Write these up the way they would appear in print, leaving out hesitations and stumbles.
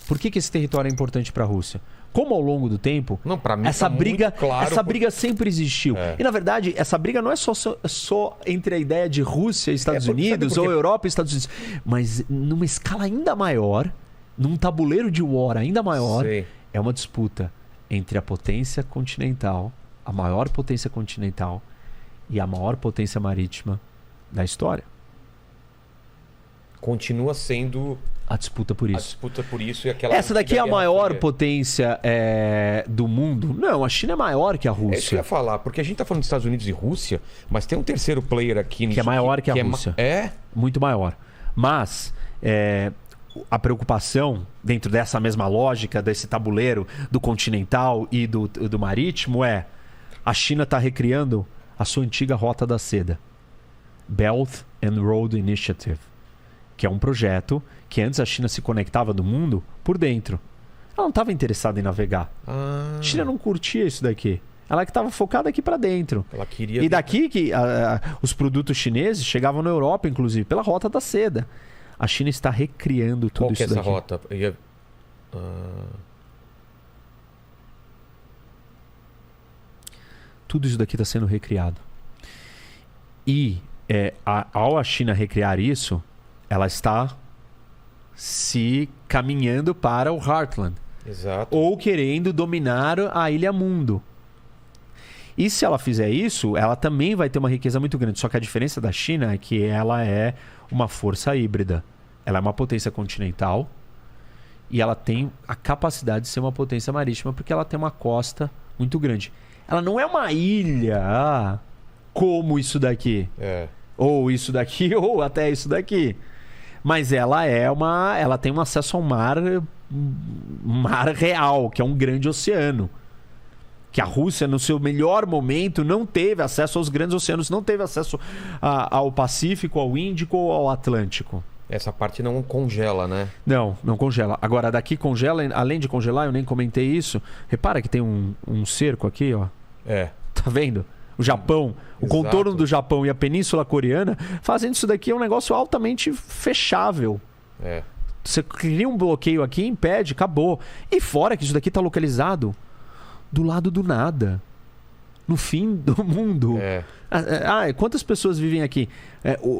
Por que esse território é importante para a Rússia? Como ao longo do tempo, Não, pra mim essa tá briga, muito claro essa briga sempre existiu. E na verdade, essa briga não é só entre a ideia de Rússia e Estados Unidos ou Europa e Estados Unidos, mas numa escala ainda maior, num tabuleiro de war ainda maior, é uma disputa entre a potência continental, a maior potência continental e a maior potência marítima da história. Continua sendo a disputa por isso. A disputa por isso e aquela... Essa daqui é a maior potência do mundo? Não, a China é maior que a Rússia. É isso que eu ia falar, porque a gente tá falando dos Estados Unidos e Rússia, mas tem um terceiro player aqui... Que é maior que a Rússia. É? Muito maior. Mas a preocupação, dentro dessa mesma lógica, desse tabuleiro do continental e do marítimo, a China está recriando a sua antiga Rota da Seda. Belt and Road Initiative. Que é um projeto que antes a China se conectava do mundo por dentro. Ela não estava interessada em navegar. A China não curtia isso daqui. Ela que estava focada aqui para dentro. Ela queria... E daqui que os produtos chineses chegavam na Europa, inclusive, pela Rota da Seda. A China está recriando tudo isso daqui. Qual que é essa rota? Tudo isso daqui está sendo recriado. E ao a China recriar isso, ela está se caminhando para o Heartland. Exato. Ou querendo dominar a Ilha Mundo. E se ela fizer isso, ela também vai ter uma riqueza muito grande. Só que a diferença da China é que ela é uma força híbrida. Ela é uma potência continental e ela tem a capacidade de ser uma potência marítima porque ela tem uma costa muito grande. Ela não é uma ilha como isso daqui. Ou isso daqui, ou até isso daqui. Mas ela tem um acesso ao mar real, que é um grande oceano. Que a Rússia, no seu melhor momento, não teve acesso aos grandes oceanos, não teve acesso ao Pacífico, ao Índico ou ao Atlântico. Essa parte não congela, né? Não congela. Agora, daqui congela, além de congelar, eu nem comentei isso. Repara que tem um cerco aqui, ó. Tá vendo? O Japão, o contorno do Japão e a Península Coreana, fazendo isso daqui é um negócio altamente fechável. Você cria um bloqueio aqui, impede, acabou. E fora que isso daqui está localizado do lado do nada. No fim do mundo. Quantas pessoas vivem aqui?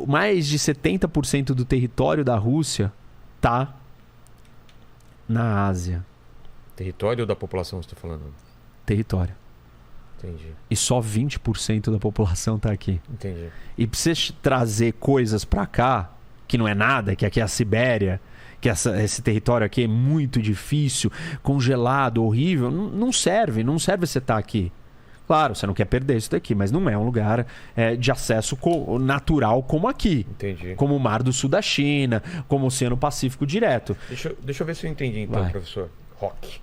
Mais de 70% do território da Rússia tá na Ásia. Território ou da população você está falando? Território. Entendi. E só 20% da população tá aqui. Entendi. E pra você trazer coisas pra cá, que não é nada, que aqui é a Sibéria, que esse território aqui é muito difícil, congelado, horrível, não serve você estar aqui. Claro, você não quer perder isso daqui, mas não é um lugar de acesso natural como aqui. Entendi. Como o Mar do Sul da China, como o Oceano Pacífico direto. Deixa eu ver se eu entendi então, professor. Rock.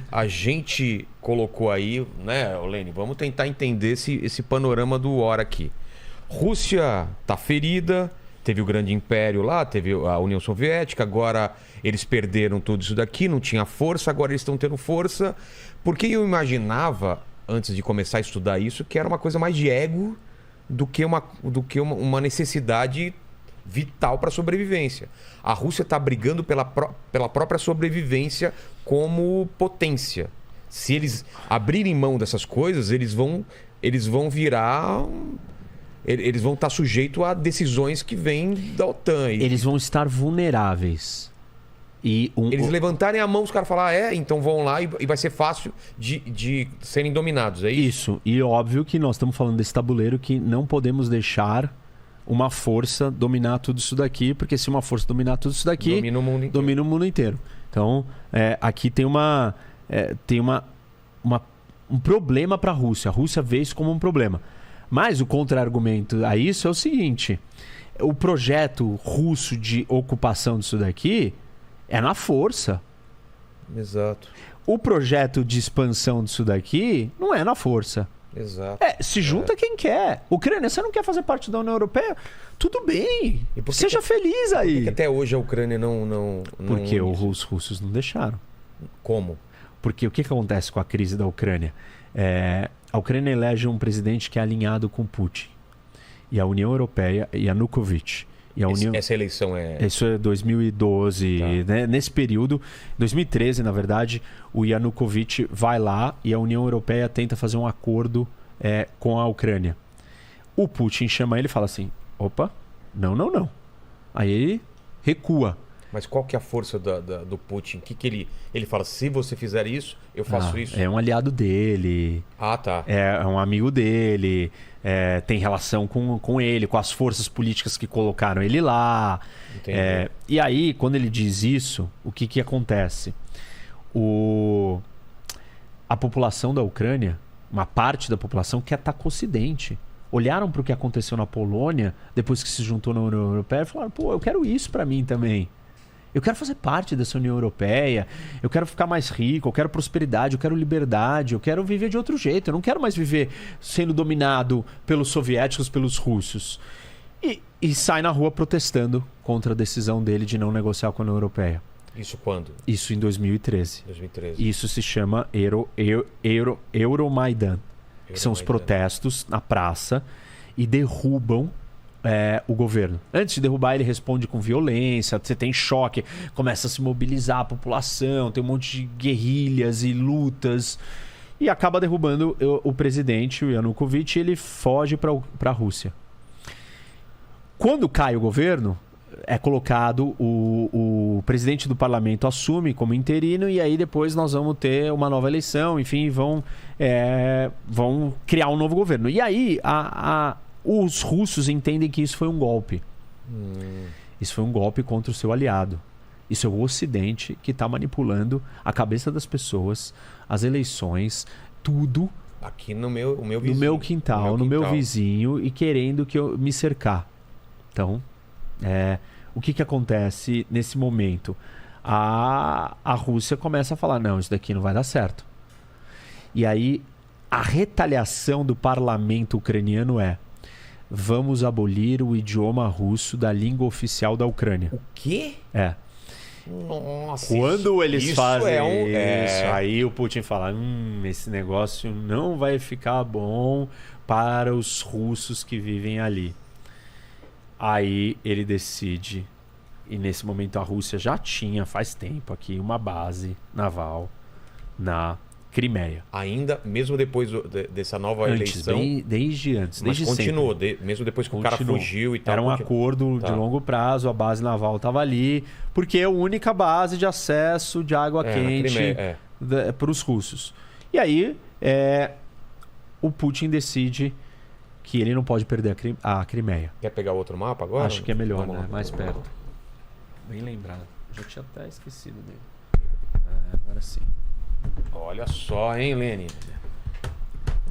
A gente colocou aí, né, Lene? Vamos tentar entender esse panorama do War aqui. Rússia tá ferida, teve o grande império lá, teve a União Soviética, agora eles perderam tudo isso daqui, não tinha força, agora eles estão tendo força. Porque eu imaginava, antes de começar a estudar isso, que era uma coisa mais de ego do que uma necessidade vital para a sobrevivência. A Rússia está brigando pela própria sobrevivência como potência. Se eles abrirem mão dessas coisas, eles vão virar... Eles vão estar sujeitos a decisões que vêm da OTAN. Eles vão estar vulneráveis. Eles levantarem a mão, os caras falam, então vão lá e vai ser fácil de serem dominados, é isso? Isso. E óbvio que nós estamos falando desse tabuleiro que não podemos deixar uma força dominar tudo isso daqui, porque se uma força dominar tudo isso daqui, domina o mundo inteiro. Então, aqui tem um problema para a Rússia. A Rússia vê isso como um problema. Mas o contra-argumento a isso é o seguinte: o projeto russo de ocupação disso daqui é na força. Exato. O projeto de expansão disso daqui não é na força. Exato. Se junta quem quer. Ucrânia, você não quer fazer parte da União Europeia? Tudo bem. Seja feliz aí. Por que até hoje a Ucrânia não... Porque os russos não deixaram. Como? Porque o que acontece com a crise da Ucrânia? A Ucrânia elege um presidente que é alinhado com Putin. E a União Europeia, Yanukovych, E essa eleição é... Isso é 2012, tá. Né? Nesse período, 2013, na verdade, o Yanukovych vai lá e a União Europeia tenta fazer um acordo com a Ucrânia. O Putin chama ele e fala assim, opa, não. Aí ele recua. Mas qual que é a força do Putin? Que ele fala, se você fizer isso, eu faço isso? É um aliado dele. Ah, tá. É um amigo dele. Tem relação com ele, com as forças políticas que colocaram ele lá. E aí, quando ele diz isso, o que acontece? A população da Ucrânia, uma parte da população quer estar com o Ocidente. Olharam para o que aconteceu na Polônia, depois que se juntou na União Europeia, e falaram, pô, eu quero isso para mim também. Eu quero fazer parte dessa União Europeia, eu quero ficar mais rico, eu quero prosperidade, eu quero liberdade, eu quero viver de outro jeito. Eu não quero mais viver sendo dominado pelos soviéticos, pelos russos. E sai na rua protestando contra a decisão dele de não negociar com a União Europeia. Isso quando? Isso em 2013. Isso se chama Euromaidan, que são os protestos na praça e derrubam o governo. Antes de derrubar, ele responde com violência, você tem choque, começa a se mobilizar a população, tem um monte de guerrilhas e lutas, e acaba derrubando o presidente, o Yanukovych, e ele foge para a Rússia. Quando cai o governo, é colocado o presidente do parlamento assume como interino, e aí depois nós vamos ter uma nova eleição, enfim, vão criar um novo governo. E aí os russos entendem que isso foi um golpe. Isso foi um golpe contra o seu aliado. Isso é o Ocidente que está manipulando a cabeça das pessoas, as eleições, tudo. Aqui no meu vizinho. No meu quintal, no meu vizinho, e querendo que eu me cercar. Então, o que acontece nesse momento? A Rússia começa a falar, não, isso daqui não vai dar certo. E aí, a retaliação do parlamento ucraniano vamos abolir o idioma russo da língua oficial da Ucrânia. O quê? Nossa. Quando eles fazem isso, aí o Putin fala, esse negócio não vai ficar bom para os russos que vivem ali. Aí ele decide, e nesse momento a Rússia já tinha, faz tempo aqui, uma base naval na Crimeia. Ainda, mesmo depois dessa nova eleição? Desde antes. Mas continuou, mesmo depois que o cara fugiu e tal. Era um acordo de longo prazo, a base naval estava ali, porque é a única base de acesso de água quente para os russos. E aí, o Putin decide que ele não pode perder a Crimeia. Quer pegar outro mapa agora? Acho que é melhor, né? Mais perto. Bem lembrado. Já tinha até esquecido dele. Agora sim. Olha só, hein, Lene?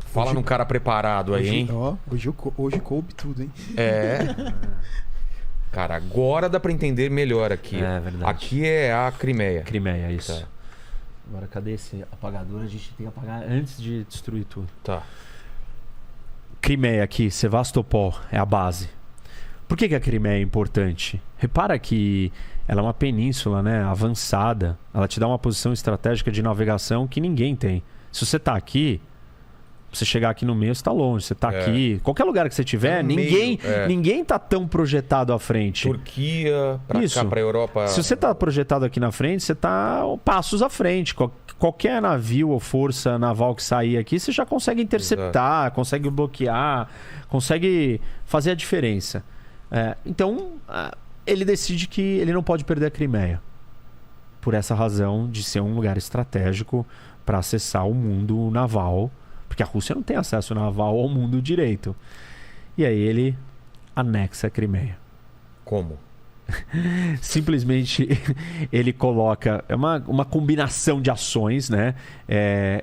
Fala num cara preparado aí, hein? Hoje coube tudo, hein? Cara, agora dá pra entender melhor aqui. É verdade. Aqui é a Crimeia. Crimeia, isso. Tá. Agora, cadê esse apagador? A gente tem que apagar antes de destruir tudo. Tá. Crimeia aqui, Sevastopol, é a base. Por que a Crimeia é importante? Repara que ela é uma península, né, avançada. Ela te dá uma posição estratégica de navegação que ninguém tem. Se você está aqui, você chegar aqui no meio, você está longe. Você está aqui, qualquer lugar que você tiver, ninguém está tão projetado à frente. Turquia, para cá, para a Europa. Se você está projetado aqui na frente, você está passos à frente. Qualquer navio ou força naval que sair aqui, você já consegue interceptar, consegue bloquear, consegue fazer a diferença. Então, ele decide que ele não pode perder a Crimeia. Por essa razão de ser um lugar estratégico para acessar o mundo naval. Porque a Rússia não tem acesso naval ao mundo direito. E aí ele anexa a Crimeia. Como? Simplesmente ele coloca... É uma combinação de ações, né?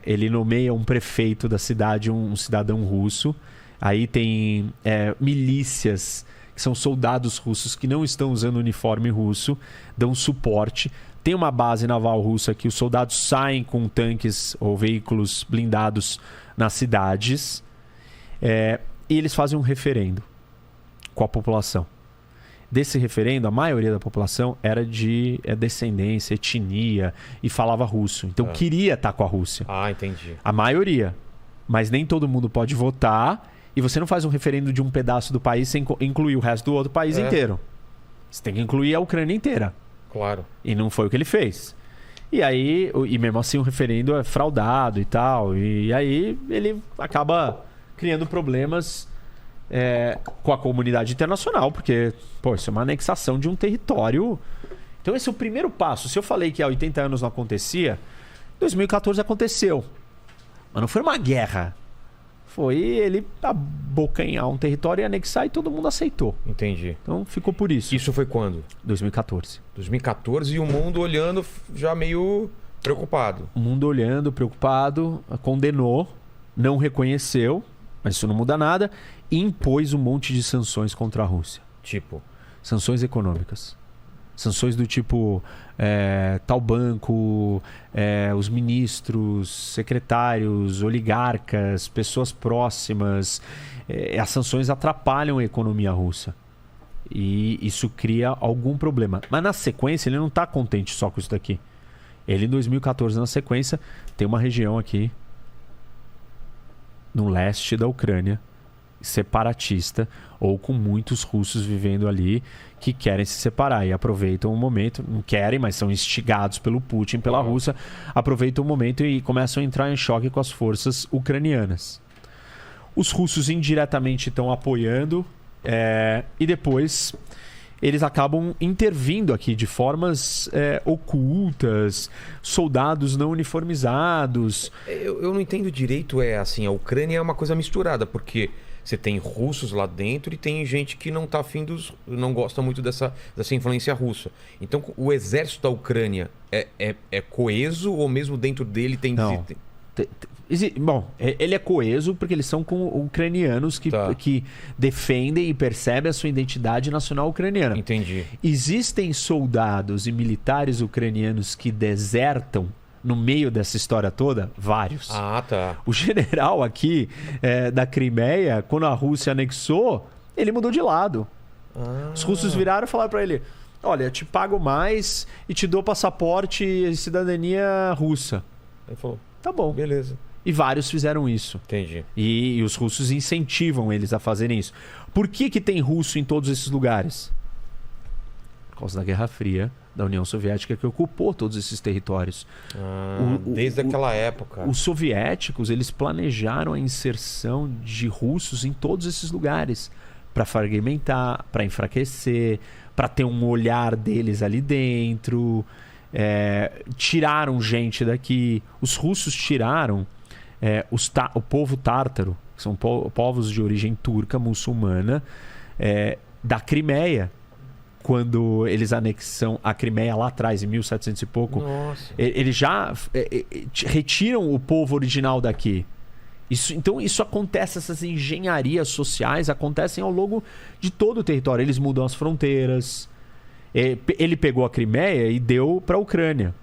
Ele nomeia um prefeito da cidade, um cidadão russo. Aí tem milícias, que são soldados russos que não estão usando uniforme russo, dão suporte. Tem uma base naval russa que os soldados saem com tanques ou veículos blindados nas cidades. E eles fazem um referendo com a população. Desse referendo, a maioria da população era de descendência, etnia e falava russo. Então queria estar com a Rússia. Ah, entendi. A maioria. Mas nem todo mundo pode votar. E você não faz um referendo de um pedaço do país sem incluir o resto do outro país inteiro. Você tem que incluir a Ucrânia inteira. Claro. E não foi o que ele fez. E aí, e mesmo assim o referendo é fraudado e tal. E aí ele acaba criando problemas com a comunidade internacional, porque, pô, isso é uma anexação de um território. Então esse é o primeiro passo. Se eu falei que há 80 anos não acontecia, 2014 aconteceu. Mas não foi uma guerra. Foi ele abocanhar um território e anexar e todo mundo aceitou. Entendi. Então ficou por isso. Isso foi quando? 2014. 2014 e o mundo olhando já meio preocupado. O mundo olhando, preocupado, condenou, não reconheceu, mas isso não muda nada, e impôs um monte de sanções contra a Rússia. Tipo? Sanções econômicas. Sanções do tipo tal banco, os ministros, secretários, oligarcas, pessoas próximas. As sanções atrapalham a economia russa. E isso cria algum problema. Mas na sequência ele não está contente só com isso daqui. Ele em 2014, na sequência, tem uma região aqui no leste da Ucrânia, separatista, ou com muitos russos vivendo ali que querem se separar e aproveitam o momento, não querem, mas são instigados pelo Putin, pela Rússia, aproveitam o momento e começam a entrar em choque com as forças ucranianas. Os russos indiretamente estão apoiando e depois eles acabam intervindo aqui de formas ocultas, soldados não uniformizados. Eu não entendo direito, assim, a Ucrânia é uma coisa misturada, porque você tem russos lá dentro e tem gente que não tá afim não gosta muito dessa influência russa. Então, o exército da Ucrânia é coeso ou mesmo dentro dele tem... Não. Bom, ele é coeso porque eles são com ucranianos que defendem e percebem a sua identidade nacional ucraniana. Entendi. Existem soldados e militares ucranianos que desertam no meio dessa história toda? Vários. Ah, tá. O general aqui da Crimeia, quando a Rússia anexou, ele mudou de lado. Os russos viraram e falaram pra ele: olha, te pago mais e te dou passaporte e cidadania russa. Ele falou: tá bom. Beleza. E vários fizeram isso. Entendi. E os russos incentivam eles a fazerem isso. Por que tem russo em todos esses lugares? Por causa da Guerra Fria da União Soviética, que ocupou todos esses territórios. Desde aquela época. Os soviéticos, eles planejaram a inserção de russos em todos esses lugares para fragmentar, para enfraquecer, para ter um olhar deles ali dentro. Tiraram gente daqui. Os russos tiraram o povo tártaro, que são povos de origem turca, muçulmana, da Crimeia. Quando eles anexam a Crimeia lá atrás, em 1700 e pouco, eles já retiram o povo original daqui. Então isso acontece, essas engenharias sociais acontecem ao longo de todo o território. Eles mudam as fronteiras. Ele pegou a Crimeia e deu para a Ucrânia.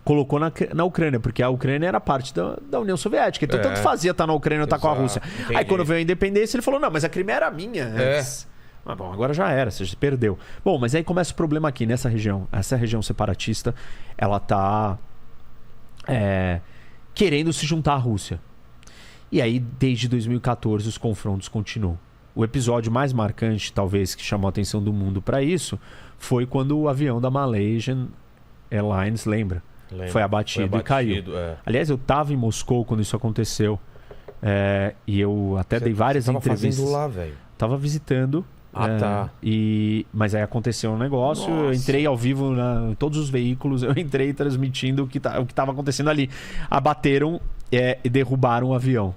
Colocou na Ucrânia, porque a Ucrânia era parte da União Soviética. Então tanto fazia estar na Ucrânia ou estar com a Rússia. Entendi. Aí quando veio a independência, ele falou: não, mas a Crimeia era minha antes. Mas bom, agora já era, você perdeu. Bom, mas aí começa o problema aqui nessa região. Essa região separatista, ela tá querendo se juntar à Rússia. E aí, desde 2014, os confrontos continuam. O episódio mais marcante, talvez, que chamou a atenção do mundo para isso, foi quando o avião da Malaysian Airlines, lembra? Foi abatido e caiu. Aliás, eu estava em Moscou quando isso aconteceu. E eu até dei várias entrevistas. Fazendo lá, velho? Tava visitando. Tá. Mas aí aconteceu um negócio. Nossa. Eu entrei ao vivo em todos os veículos. Eu entrei transmitindo o que estava acontecendo ali. Abateram e derrubaram o avião.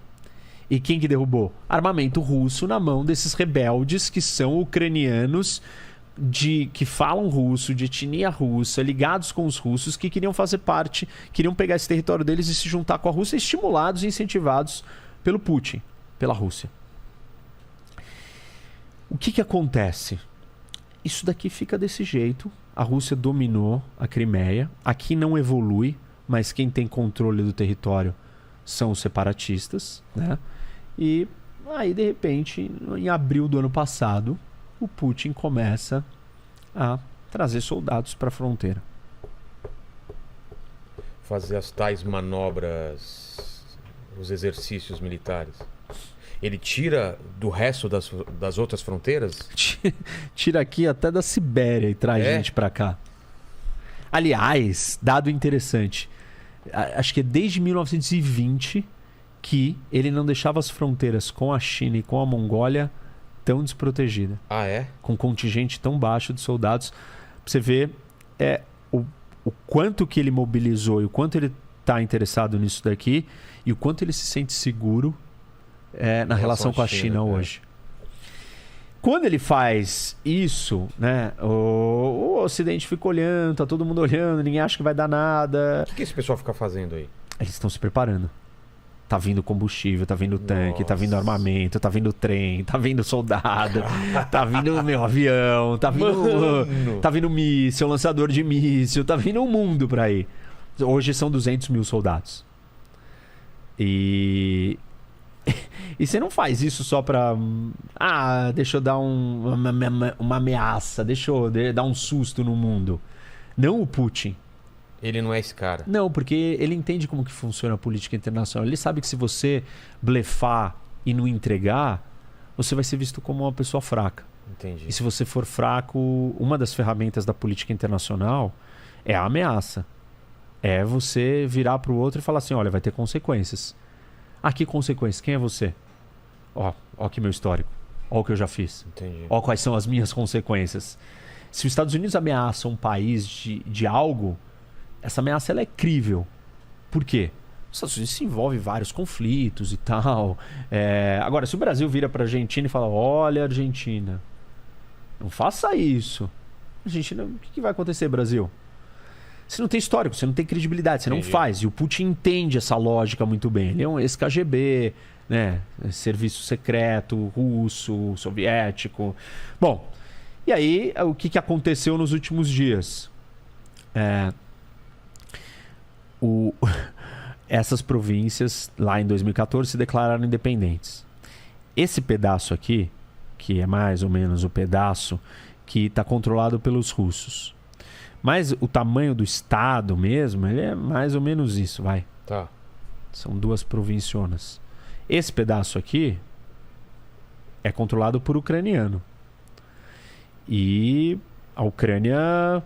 E quem que derrubou? Armamento russo na mão desses rebeldes que são ucranianos, que falam russo, de etnia russa, ligados com os russos, que queriam fazer parte, queriam pegar esse território deles e se juntar com a Rússia, estimulados e incentivados pelo Putin, pela Rússia. O que acontece? Isso daqui fica desse jeito. A Rússia dominou a Crimeia. Aqui não evolui, mas quem tem controle do território são os separatistas, né? E aí, de repente, em abril do ano passado, o Putin começa a trazer soldados para a fronteira. Fazer as tais manobras, os exercícios militares. Ele tira do resto das outras fronteiras? Tira aqui até da Sibéria e traz gente pra cá. Aliás, dado interessante. Acho que é desde 1920 que ele não deixava as fronteiras com a China e com a Mongólia tão desprotegidas. Ah, é? Com um contingente tão baixo de soldados. Pra você ver o quanto que ele mobilizou e o quanto ele está interessado nisso daqui e o quanto ele se sente seguro na relação com a China hoje. Quando ele faz isso, né, o Ocidente fica olhando, tá todo mundo olhando, ninguém acha que vai dar nada. O que esse pessoal fica fazendo aí? Eles estão se preparando. Tá vindo combustível, tá vindo tanque, tá vindo armamento, tá vindo trem, tá vindo soldado, tá vindo avião, tá vindo míssil, lançador de míssil, tá vindo um mundo pra ir. Hoje são 200 mil soldados. E você não faz isso só pra... deixa eu dar uma ameaça, deixa eu dar um susto no mundo. Não o Putin. Ele não é esse cara. Não, porque ele entende como que funciona a política internacional. Ele sabe que se você blefar e não entregar, você vai ser visto como uma pessoa fraca. Entendi. E se você for fraco, uma das ferramentas da política internacional é a ameaça. É você virar para o outro e falar assim, olha, vai ter consequências. Que consequências? Quem é você? Ó aqui meu histórico. Ó o que eu já fiz. Entendi. Ó quais são as minhas consequências. Se os Estados Unidos ameaçam um país de algo, essa ameaça ela é crível. Por quê? Os Estados Unidos se envolve em vários conflitos e tal. Agora, se o Brasil vira para a Argentina e fala, olha, Argentina, não faça isso. Argentina, o que vai acontecer, Brasil? Você não tem histórico, você não tem credibilidade, você não faz. E o Putin entende essa lógica muito bem. Ele é um ex-KGB, né? Serviço secreto, russo, soviético. Bom, e aí o que aconteceu nos últimos dias? Essas províncias, lá em 2014, se declararam independentes. Esse pedaço aqui, que é mais ou menos o pedaço que está controlado pelos russos. Mas o tamanho do estado mesmo, ele é mais ou menos isso, vai. Tá. São 2 provincionas. Esse pedaço aqui é controlado por ucraniano. E a Ucrânia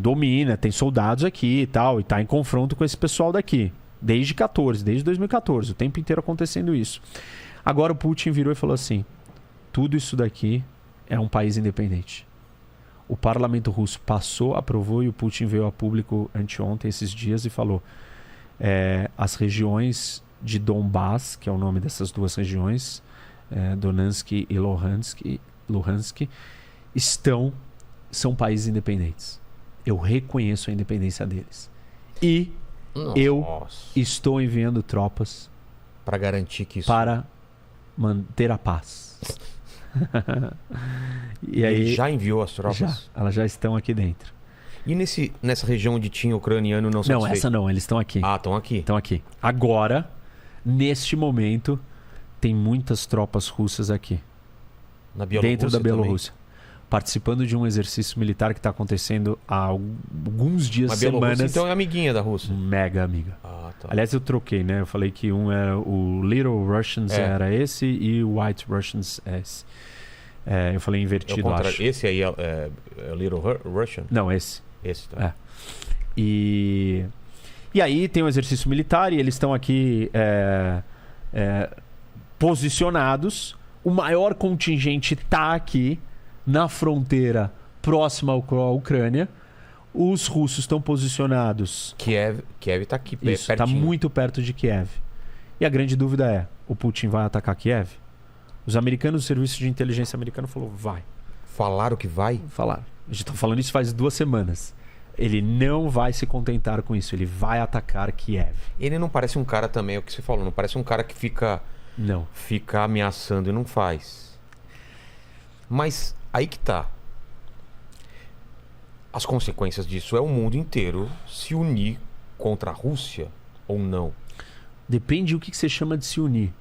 domina, tem soldados aqui e tal, e tá em confronto com esse pessoal daqui. Desde 2014, o tempo inteiro acontecendo isso. Agora o Putin virou e falou assim, tudo isso daqui é um país independente. O parlamento russo aprovou e o Putin veio a público anteontem, esses dias, e falou as regiões de Donbass, que é o nome dessas 2 regiões, Donetsk e Luhansk, são países independentes. Eu reconheço a independência deles. E eu estou enviando tropas para garantir que isso... Para manter a paz. E aí, ele já enviou as tropas? Elas já estão aqui dentro. E nessa região onde tinha ucraniano não satisfeito? Não, essa não, eles estão aqui. Estão aqui? Estão aqui. Agora, neste momento, tem muitas tropas russas aqui. Na Bielorrússia dentro da Bielorrússia. Participando de um exercício militar que está acontecendo há alguns dias, semanas. Então é amiguinha da Rússia? Mega amiga. Tá. Aliás, eu troquei, né? Eu falei que um era o Little Russians era esse e o White Russians é esse. Eu falei invertido, acho. Esse aí é Little Russian? Não, esse. Esse, tá. E aí tem um exercício militar e eles estão aqui posicionados. O maior contingente está aqui na fronteira próxima à Ucrânia. Os russos estão posicionados... Kiev está aqui, pertinho. Isso, está muito perto de Kiev. E a grande dúvida é, o Putin vai atacar Kiev? Os americanos, o serviço de inteligência americano falou, vai. Falaram que vai? Falaram. A gente está falando isso faz 2 semanas. Ele não vai se contentar com isso. Ele vai atacar Kiev. Ele não parece um cara também, é o que você falou, não parece um cara que fica ameaçando e não faz. Mas aí que tá. As consequências disso é o mundo inteiro se unir contra a Rússia ou não? Depende do que você chama de se unir.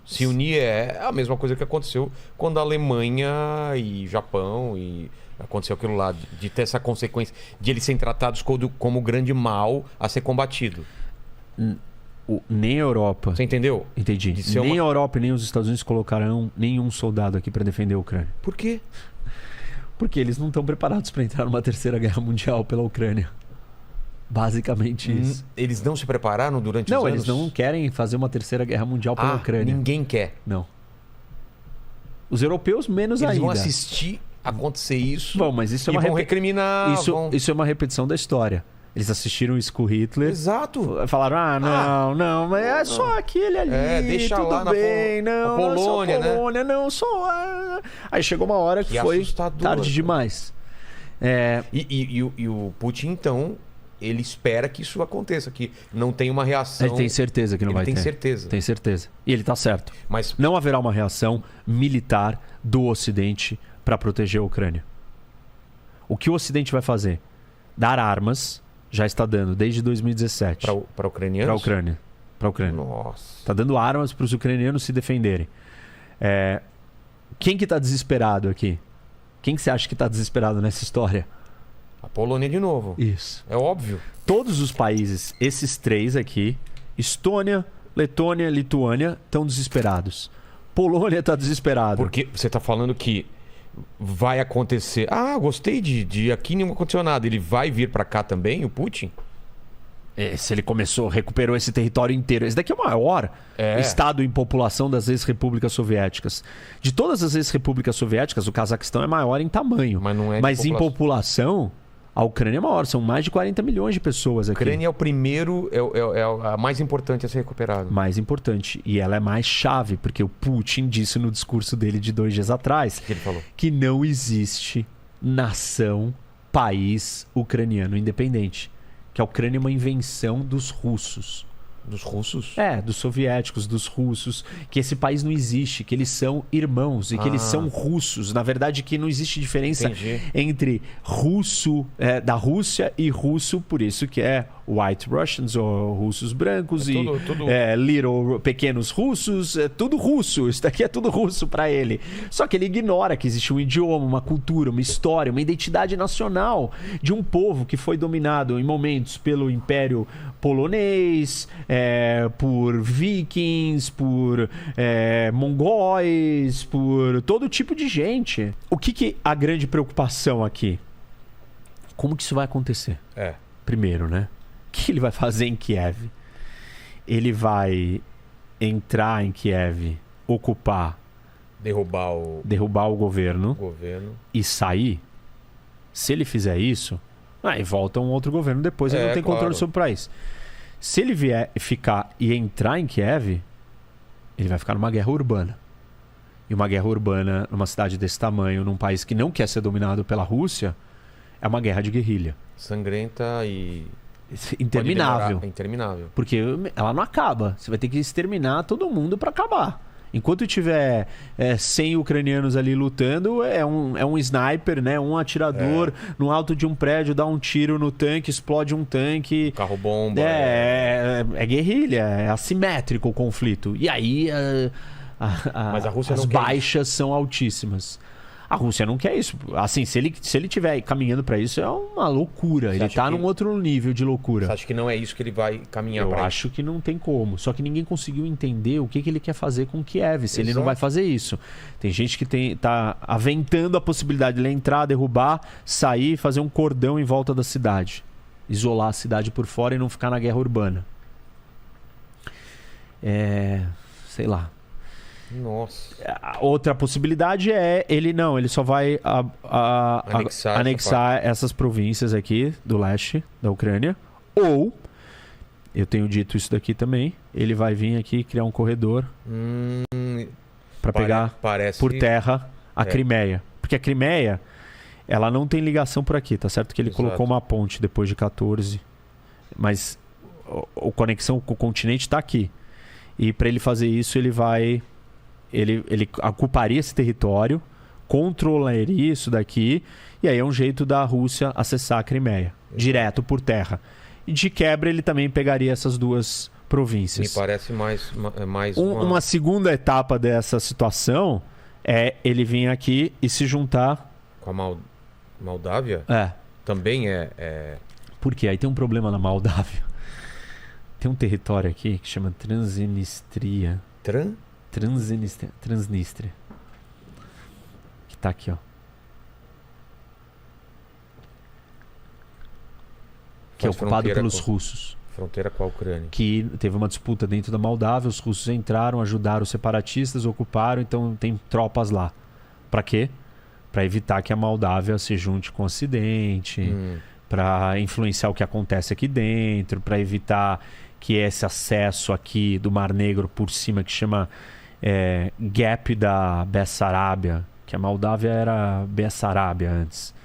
Se unir é a mesma coisa que aconteceu quando a Alemanha e Japão e aconteceu aquilo lá, de ter essa consequência de eles serem tratados como o grande mal a ser combatido. Nem a Europa. Você entendeu? Entendi. Nem a Europa nem os Estados Unidos colocarão nenhum soldado aqui para defender a Ucrânia. Por quê? Porque eles não estão preparados para entrar numa terceira guerra mundial pela Ucrânia. Basicamente isso. Eles não se prepararam durante os anos? Não, eles não querem fazer uma terceira guerra mundial pela Ucrânia. Ninguém quer? Não. Os europeus menos ainda. Eles vão assistir acontecer isso. Bom, mas isso é vão recriminar. Isso é uma repetição da história. Eles assistiram isso com o Hitler. Exato. Falaram, não, mas é só aquele ali. Deixa tudo lá bem, na Polônia, né? Polônia, não, só... Aí chegou uma hora que foi tarde demais. E o Putin, então, ele espera que isso aconteça, que não tem uma reação. Ele tem certeza que não vai ter. Ele tem certeza. Tem certeza. E ele tá certo. Mas não haverá uma reação militar do Ocidente para proteger a Ucrânia. O que o Ocidente vai fazer? Dar armas... Já está dando, desde 2017. Para ucranianos? Para a Ucrânia. Nossa. Está dando armas para os ucranianos se defenderem. Quem que está desesperado aqui? Quem que você acha que está desesperado nessa história? A Polônia de novo. Isso. É óbvio. Todos os países, esses três aqui, Estônia, Letônia, Lituânia, estão desesperados. Polônia está desesperado. Porque você está falando que vai acontecer. Gostei de aqui não aconteceu nada. Ele vai vir para cá também, o Putin? Se ele recuperou esse território inteiro. Esse daqui é o maior estado em população das ex-repúblicas soviéticas. De todas as ex-repúblicas soviéticas, o Cazaquistão é maior em tamanho. Mas não é em população, a Ucrânia é maior. São mais de 40 milhões de pessoas aqui. A Ucrânia é o primeiro, é a mais importante a ser recuperada. Mais importante. E ela é mais chave, porque o Putin disse no discurso dele de 2 dias atrás que ele falou? Que não existe nação, país ucraniano independente. Que a Ucrânia é uma invenção dos russos. Dos russos? Dos soviéticos, dos russos. Que esse país não existe, que eles são irmãos e que eles são russos. Na verdade, que não existe diferença entre russo da Rússia e russo, por isso que é White Russians ou russos brancos pequenos russos, é tudo russo. Isso daqui é tudo russo para ele. Só que ele ignora que existe um idioma, uma cultura, uma história, uma identidade nacional de um povo que foi dominado em momentos pelo Império Polonês, por vikings, por mongóis, por todo tipo de gente. O que a grande preocupação aqui? Como que isso vai acontecer? Primeiro, né? O que ele vai fazer em Kiev? Ele vai entrar em Kiev, ocupar, derrubar o governo e sair? Se ele fizer isso, aí volta um outro governo depois, ele não tem controle sobre o país. Se ele vier ficar e entrar em Kiev, ele vai ficar numa guerra urbana. E uma guerra urbana numa cidade desse tamanho, num país que não quer ser dominado pela Rússia, é uma guerra de guerrilha. Sangrenta e... interminável. Interminável. Porque ela não acaba. Você vai ter que exterminar todo mundo para acabar. Enquanto tiver 100 ucranianos ali lutando, é um sniper, né? Um atirador no alto de um prédio, dá um tiro no tanque, explode um tanque. Carro-bomba. É guerrilha, é assimétrico o conflito. E aí Mas a Rússia as baixas são altíssimas. A Rússia não quer isso. Assim, se ele estiver caminhando para isso, é uma loucura. Ele está num outro nível de loucura. Você acha que não é isso que ele vai caminhar para? Eu acho que não tem como. Só que ninguém conseguiu entender o que ele quer fazer com Kiev, se ele não vai fazer isso. Tem gente que tá aventando a possibilidade de ele entrar, derrubar, sair, fazer um cordão em volta da cidade. Isolar a cidade por fora e não ficar na guerra urbana. Sei lá. Nossa. Outra possibilidade é ele só vai anexar essas províncias aqui do leste da Ucrânia. Ou, eu tenho dito isso daqui também, ele vai vir aqui criar um corredor para pegar por terra a Crimeia. Porque a Crimeia, ela não tem ligação por aqui, tá certo? Que ele colocou uma ponte depois de 14, mas a conexão com o continente está aqui. E para ele fazer isso, ele ocuparia esse território, controlaria isso daqui, e aí é um jeito da Rússia acessar a Crimeia, direto por terra. E de quebra ele também pegaria essas duas províncias. Me parece mais uma segunda etapa dessa situação é ele vir aqui e se juntar... Com a Moldávia? É. Também é... Porque aí tem um problema na Moldávia. Tem um território aqui que chama Transnistria. Transnistria. Que tá aqui, ó. Que é ocupado pelos russos. Fronteira com a Ucrânia. Que teve uma disputa dentro da Moldávia, os russos entraram, ajudaram os separatistas, ocuparam, então tem tropas lá. Pra quê? Pra evitar que a Moldávia se junte com o Ocidente, pra influenciar o que acontece aqui dentro, pra evitar que esse acesso aqui do Mar Negro por cima, que chama Gap da Bessarabia, que a Moldávia era Bessarabia antes,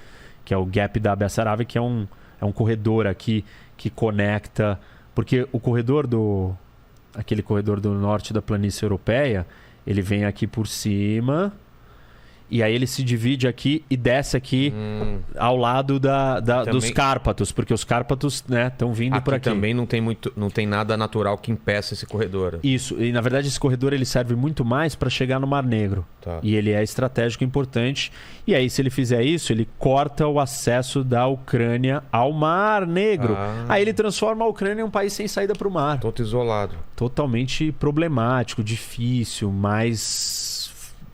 que é o Gap da Bessarabia, que é um corredor aqui que conecta, porque o corredor aquele corredor do norte da planície europeia, ele vem aqui por cima e aí ele se divide aqui e desce aqui ao lado dos Cárpatos, porque os Cárpatos, né, estão vindo aqui por aqui. Também não tem nada natural que impeça esse corredor. Isso, e na verdade esse corredor ele serve muito mais para chegar no Mar Negro. Tá. E ele é estratégico importante. E aí se ele fizer isso, ele corta o acesso da Ucrânia ao Mar Negro. Aí ele transforma a Ucrânia em um país sem saída para o mar. Todo isolado. Totalmente problemático, difícil, mas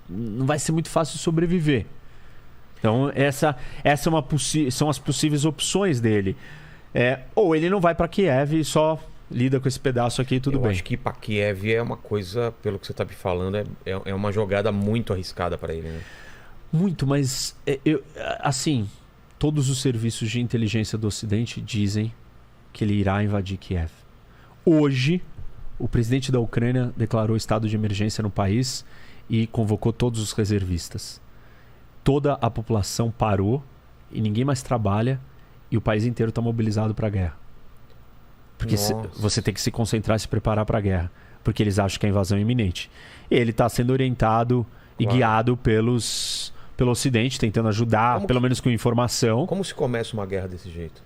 não vai ser muito fácil sobreviver. Então essa são as possíveis opções dele. Ou ele não vai para Kiev e só lida com esse pedaço aqui e tudo bem. Eu acho que para Kiev é uma coisa, pelo que você está me falando, é uma jogada muito arriscada para ele, né? Muito, mas assim, todos os serviços de inteligência do Ocidente dizem que ele irá invadir Kiev. Hoje, o presidente da Ucrânia declarou estado de emergência no país e convocou todos os reservistas. Toda a população parou e ninguém mais trabalha e o país inteiro está mobilizado para a guerra. Porque você tem que se concentrar e se preparar para a guerra, porque eles acham que a invasão é iminente. E ele está sendo orientado e guiado pelo Ocidente, tentando ajudar, pelo menos com informação. Como se começa uma guerra desse jeito?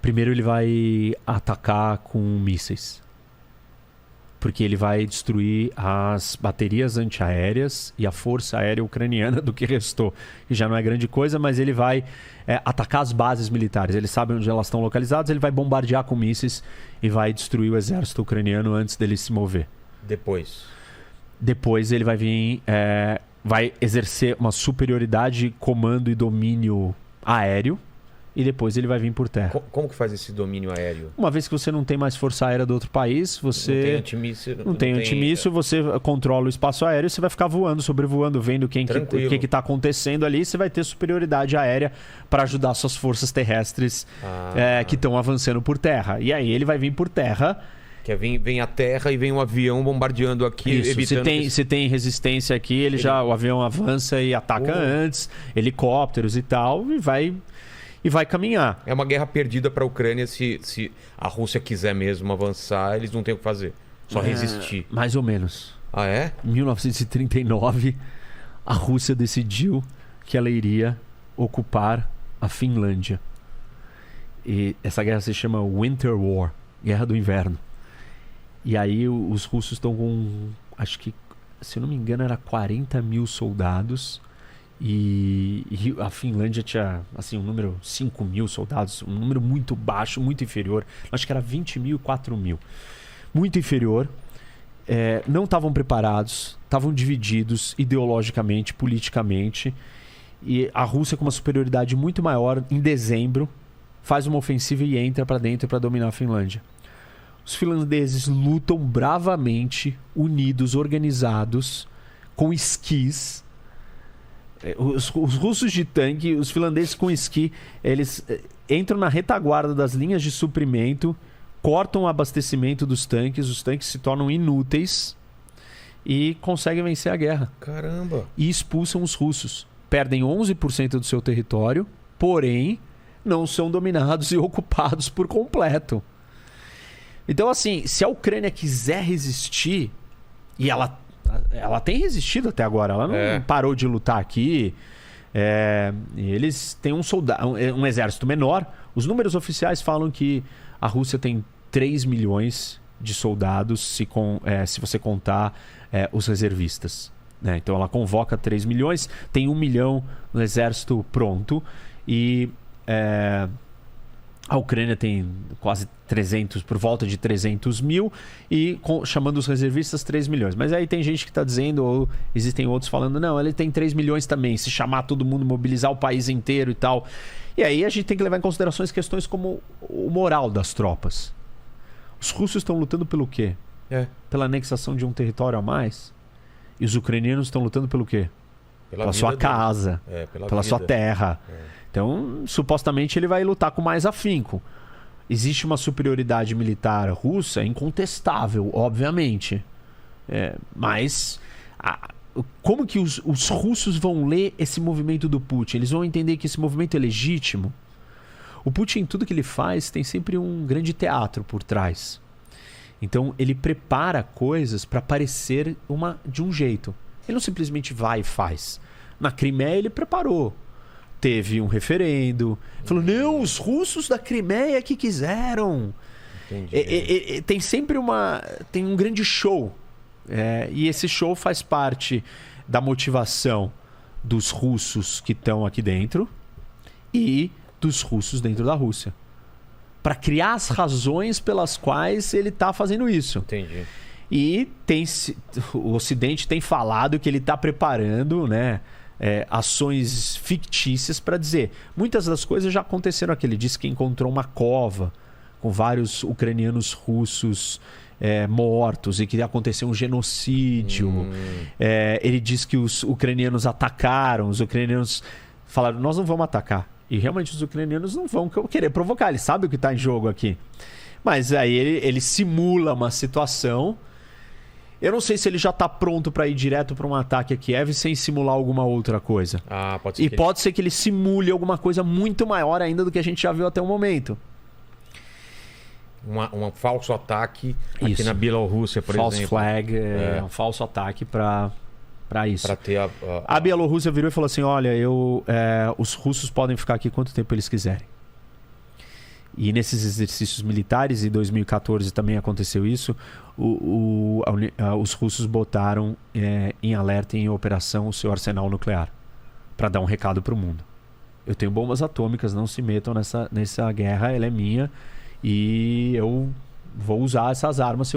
Primeiro ele vai atacar com mísseis. Porque ele vai destruir as baterias antiaéreas e a força aérea ucraniana do que restou. Que já não é grande coisa, mas ele vai atacar as bases militares. Ele sabe onde elas estão localizadas, ele vai bombardear com mísseis e vai destruir o exército ucraniano antes dele se mover. Depois ele vai vir... vai exercer uma superioridade, comando e domínio aéreo. E depois ele vai vir por terra. Como que faz esse domínio aéreo? Uma vez que você não tem mais força aérea do outro país, você... Não tem antimíssil. Não tem antimíssil, você controla o espaço aéreo e você vai ficar voando, sobrevoando, vendo o que está acontecendo ali. E você vai ter superioridade aérea para ajudar suas forças terrestres que estão avançando por terra. E aí ele vai vir por terra... Que vem a terra e vem um avião bombardeando aqui. Isso, se tem resistência aqui, o avião avança e ataca antes, helicópteros e tal, e vai caminhar. É uma guerra perdida para a Ucrânia. Se a Rússia quiser mesmo avançar, eles não têm o que fazer. Só resistir. Mais ou menos. Ah, é? Em 1939, a Rússia decidiu que ela iria ocupar a Finlândia. E essa guerra se chama Winter War, Guerra do Inverno. E aí os russos estão com, acho que, se eu não me engano, era 40 mil soldados. E a Finlândia tinha um número 5 mil soldados, um número muito baixo, muito inferior. Acho que era 20 mil, 4 mil. Muito inferior. Não estavam preparados, estavam divididos ideologicamente, politicamente. E a Rússia, com uma superioridade muito maior, em dezembro, faz uma ofensiva e entra para dentro para dominar a Finlândia. Os finlandeses lutam bravamente, unidos, organizados, com esquis. Os russos de tanque, os finlandeses com esqui, eles entram na retaguarda das linhas de suprimento, cortam o abastecimento dos tanques, os tanques se tornam inúteis e conseguem vencer a guerra. Caramba! E expulsam os russos. Perdem 11% do seu território, porém não são dominados e ocupados por completo. Então, assim, se a Ucrânia quiser resistir, e ela tem resistido até agora, ela não parou de lutar aqui. Eles têm um exército menor. Os números oficiais falam que a Rússia tem 3 milhões de soldados, se você contar os reservistas. Né? Então ela convoca 3 milhões, tem 1 milhão no exército pronto. E A Ucrânia tem quase 300, por volta de 300 mil, e chamando os reservistas 3 milhões. Mas aí tem gente que está dizendo, ou existem outros falando, não, ele tem 3 milhões também, se chamar todo mundo, mobilizar o país inteiro e tal. E aí a gente tem que levar em consideração questões como o moral das tropas. Os russos estão lutando pelo quê? Pela anexação de um território a mais? E os ucranianos estão lutando pelo quê? Pela sua casa, pela sua terra. Então, supostamente, ele vai lutar com mais afinco. Existe uma superioridade militar russa incontestável, obviamente. Mas como que os russos vão ler esse movimento do Putin? Eles vão entender que esse movimento é legítimo? O Putin, tudo que ele faz, tem sempre um grande teatro por trás. Então, ele prepara coisas para parecer de um jeito. Ele não simplesmente vai e faz. Na Crimeia, ele preparou. Teve um referendo. Falou, não, os russos da Crimeia que quiseram. Tem sempre tem um grande show. E esse show faz parte da motivação dos russos que estão aqui dentro e dos russos dentro da Rússia. Para criar as razões pelas quais ele está fazendo isso. Entendi. E o Ocidente tem falado que ele está preparando, né, ações fictícias para dizer. Muitas das coisas já aconteceram aqui. Ele disse que encontrou uma cova com vários ucranianos russos mortos e que aconteceu um genocídio. Ele disse que os ucranianos atacaram. Os ucranianos falaram, nós não vamos atacar. E realmente os ucranianos não vão querer provocar. Eles sabem o que está em jogo aqui. Mas aí ele simula uma situação. Eu não sei se ele já está pronto para ir direto para um ataque a Kiev sem simular alguma outra coisa. Pode ser pode ser que ele simule alguma coisa muito maior ainda do que a gente já viu até o momento. Um falso ataque aqui na Bielorrússia, por exemplo. False flag, um falso ataque para isso. Para ter a Bielorrússia virou e falou assim, olha, os russos podem ficar aqui quanto tempo eles quiserem. E nesses exercícios militares, em 2014 também aconteceu isso, os russos botaram em alerta e em operação o seu arsenal nuclear para dar um recado para o mundo. Eu tenho bombas atômicas, não se metam nessa guerra, ela é minha e eu vou usar essas armas.